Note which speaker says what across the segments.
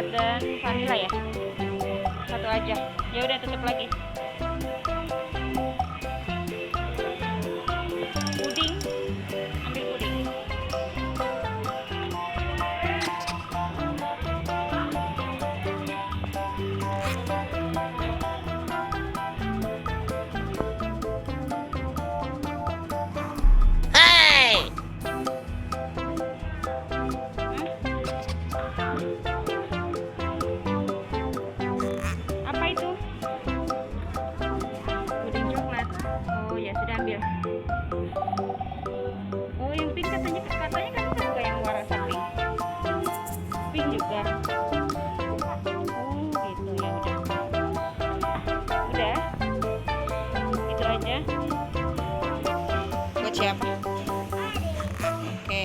Speaker 1: coklat dan vanila ya. Satu aja. Ya udah, tutup lagi. Puding. Ambil puding. Apa itu? Puding coklat. Oh ya sudah, ambil. Oh yang pink katanya kamu suka yang warna pink. Pink juga. Oh gitu, ya udah. Udah. Itu aja. Buat siapa? Oke.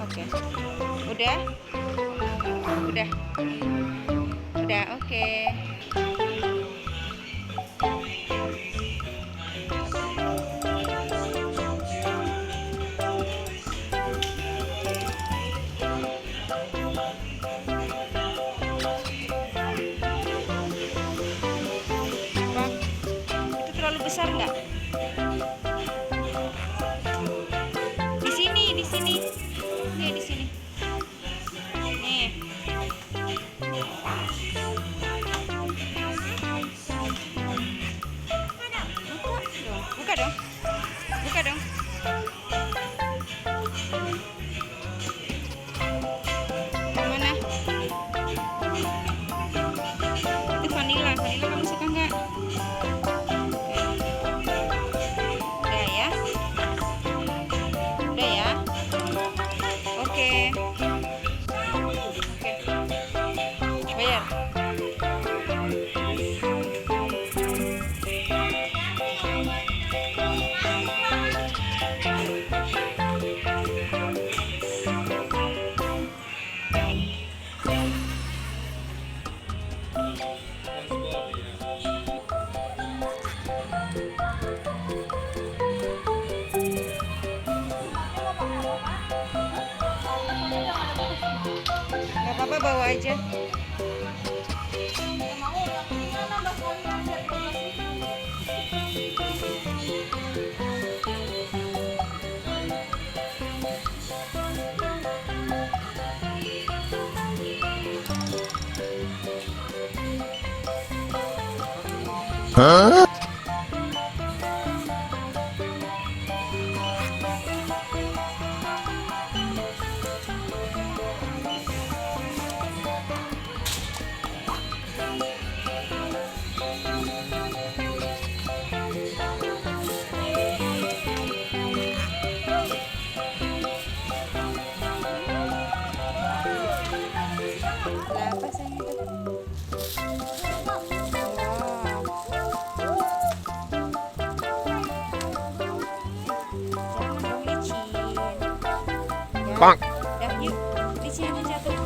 Speaker 1: Oke. Udah. Udah, oke. Apa? Itu terlalu besar nggak? Di sini. Nih, di sini. Nih. Buka dong. Yang mana? Itu vanila kamu suka nggak? Udah ya. Oke. Bayar. Gak apa-apa, bawa aja.
Speaker 2: Hah?
Speaker 1: Apa sayang itu? Jangan dong licin. Ya.
Speaker 2: Bang.
Speaker 1: Dah yuk, licin aja tuh.